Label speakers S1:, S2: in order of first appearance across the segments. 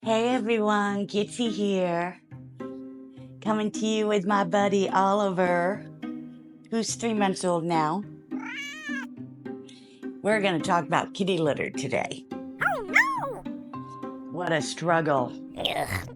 S1: Hey everyone, Kitsy here, coming to you with my buddy Oliver, who's 3 months old now. We're gonna talk about kitty litter today.
S2: Oh no!
S1: What a struggle.
S2: Ugh.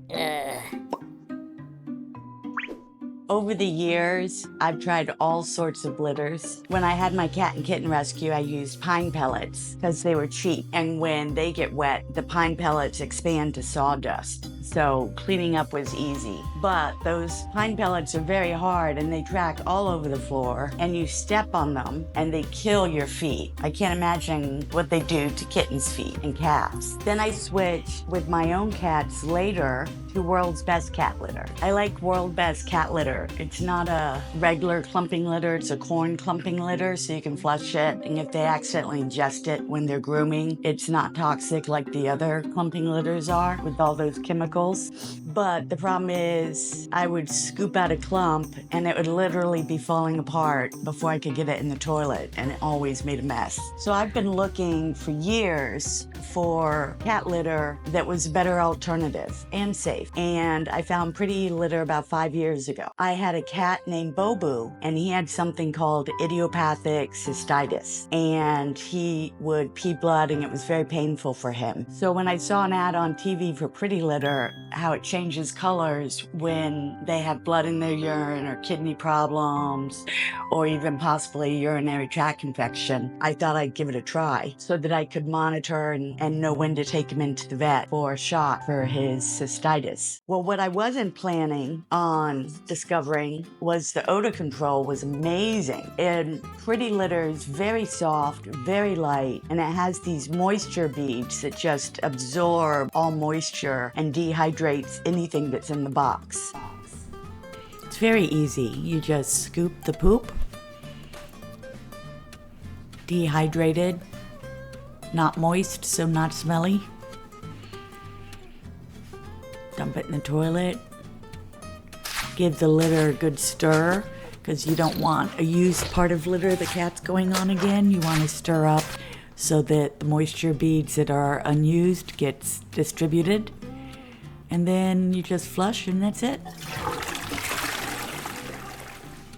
S1: Over the years, I've tried all sorts of litters. When I had my cat and kitten rescue, I used pine pellets because they were cheap. And when they get wet, the pine pellets expand to sawdust. So cleaning up was easy. But those pine pellets are very hard and they track all over the floor, and you step on them and they kill your feet. I can't imagine what they do to kittens' feet and cats. Then I switched with my own cats later to World's Best Cat Litter. I like World's Best Cat Litter. It's not a regular clumping litter, it's a corn clumping litter, so you can flush it, and if they accidentally ingest it when they're grooming, it's not toxic like the other clumping litters are with all those chemicals. But the problem is I would scoop out a clump and it would literally be falling apart before I could get it in the toilet, and it always made a mess. So I've been looking for years for cat litter that was a better alternative and safe. And I found Pretty Litter about 5 years ago. I had a cat named Beau, and he had something called idiopathic cystitis, and he would pee blood and it was very painful for him. So when I saw an ad on TV for Pretty Litter, how it changes colors when they have blood in their urine or kidney problems or even possibly urinary tract infection, I thought I'd give it a try so that I could monitor and know when to take him into the vet for a shot for his cystitis. Well, what I wasn't planning on discovering was the odor control was amazing. And Pretty Litter is very soft, very light, and it has these moisture beads that just absorb all moisture and dehydrates anything that's in the box. It's very easy. You just scoop the poop, dehydrated, not moist, so not smelly. Dump it in the toilet. Give the litter a good stir, because you don't want a used part of litter the cat's going on again. You want to stir up so that the moisture beads that are unused gets distributed. And then you just flush and that's it.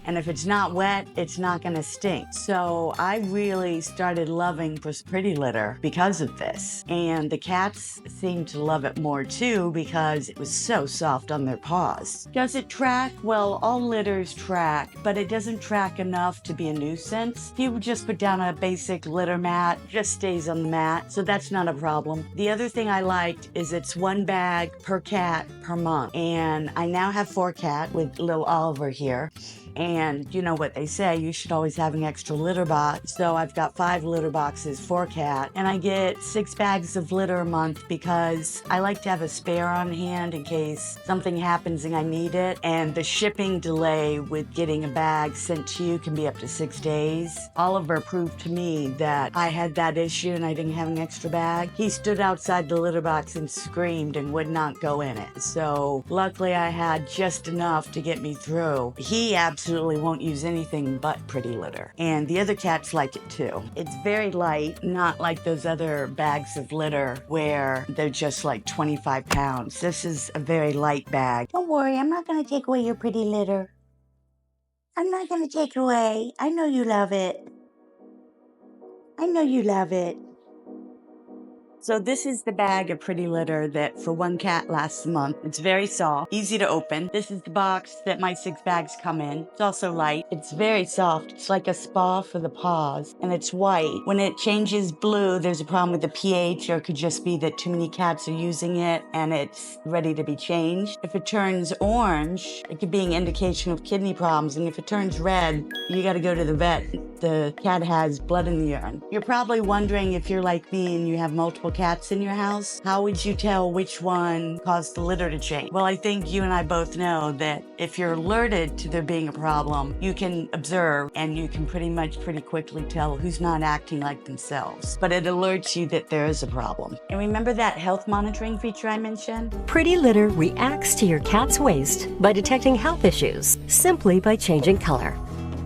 S1: And if it's not wet, it's not gonna stink. So I really started loving Pretty Litter because of this. And the cats seemed to love it more too because it was so soft on their paws. Does it track? Well, all litters track, but it doesn't track enough to be a nuisance. If you just put down a basic litter mat, it just stays on the mat, so that's not a problem. The other thing I liked is it's 1 bag per cat per month. And I now have 4 cats with little Oliver here. And you know what they say, you should always have an extra litter box. So I've got 5 litter boxes for cat, and I get 6 bags of litter a month because I like to have a spare on hand in case something happens and I need it. And the shipping delay with getting a bag sent to you can be up to 6 days. Oliver proved to me that I had that issue and I didn't have an extra bag. He stood outside the litter box and screamed and would not go in it. So luckily I had just enough to get me through. He absolutely won't use anything but Pretty Litter. And the other cats like it too. It's very light, not like those other bags of litter where they're just like 25 pounds. This is a very light bag. Don't worry, I'm not gonna take away your Pretty Litter. I'm not gonna take it away. I know you love it. I know you love it. So this is the bag of Pretty Litter that for 1 cat lasts a month. It's very soft, easy to open. This is the box that my 6 bags come in. It's also light. It's very soft. It's like a spa for the paws, and it's white. When it changes blue, there's a problem with the pH, or it could just be that too many cats are using it and it's ready to be changed. If it turns orange, it could be an indication of kidney problems, and if it turns red, you gotta go to the vet. The cat has blood in the urine. You're probably wondering, if you're like me and you have multiple cats in your house, how would you tell which one caused the litter to change? Well, I think you and I both know that if you're alerted to there being a problem, you can observe and you can pretty quickly tell who's not acting like themselves. But it alerts you that there is a problem. And remember that health monitoring feature I mentioned?
S2: Pretty Litter reacts to your cat's waste by detecting health issues simply by changing color.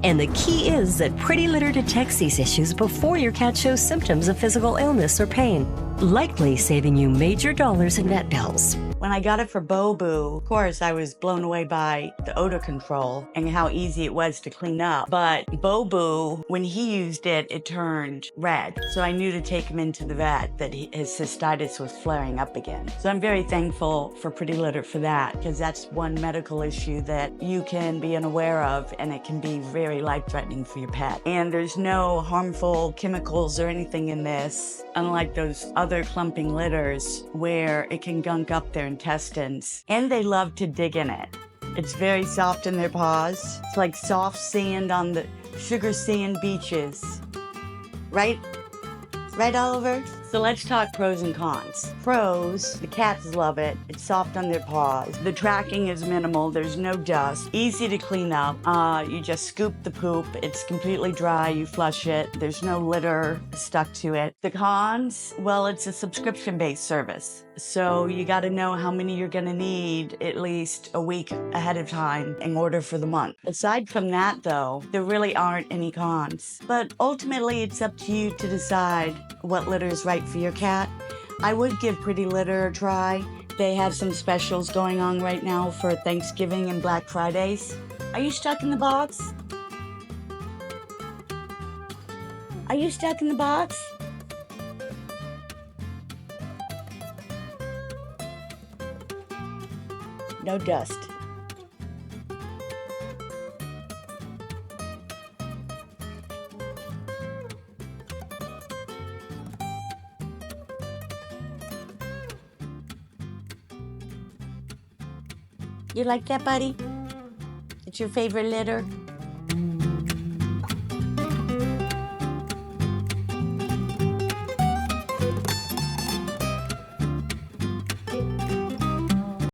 S2: And the key is that Pretty Litter detects these issues before your cat shows symptoms of physical illness or pain. likely saving you major dollars in vet bills.
S1: When I got it for Beau, of course, I was blown away by the odor control and how easy it was to clean up. But Beau, when he used it, it turned red. So I knew to take him into the vet that his cystitis was flaring up again. So I'm very thankful for Pretty Litter for that, because that's one medical issue that you can be unaware of, and it can be very life-threatening for your pet. And there's no harmful chemicals or anything in this, unlike those other clumping litters where it can gunk up their intestines, and they love to dig in it. It's very soft in their paws. It's like soft sand on the sugar sand beaches. Right? Right, Oliver? So let's talk pros and cons. Pros, the cats love it. It's soft on their paws. The tracking is minimal. There's no dust. Easy to clean up. You just scoop the poop. It's completely dry. You flush it. There's no litter stuck to it. The cons, well, it's a subscription-based service. So you got to know how many you're going to need at least a week ahead of time in order for the month. Aside from that, though, there really aren't any cons. But ultimately, it's up to you to decide what litter is right for your cat. I would give Pretty Litter a try. They have some specials going on right now for Thanksgiving and Black Fridays. Are you stuck in the box? Are you stuck in the box? No dust. You like that, buddy? It's your favorite litter?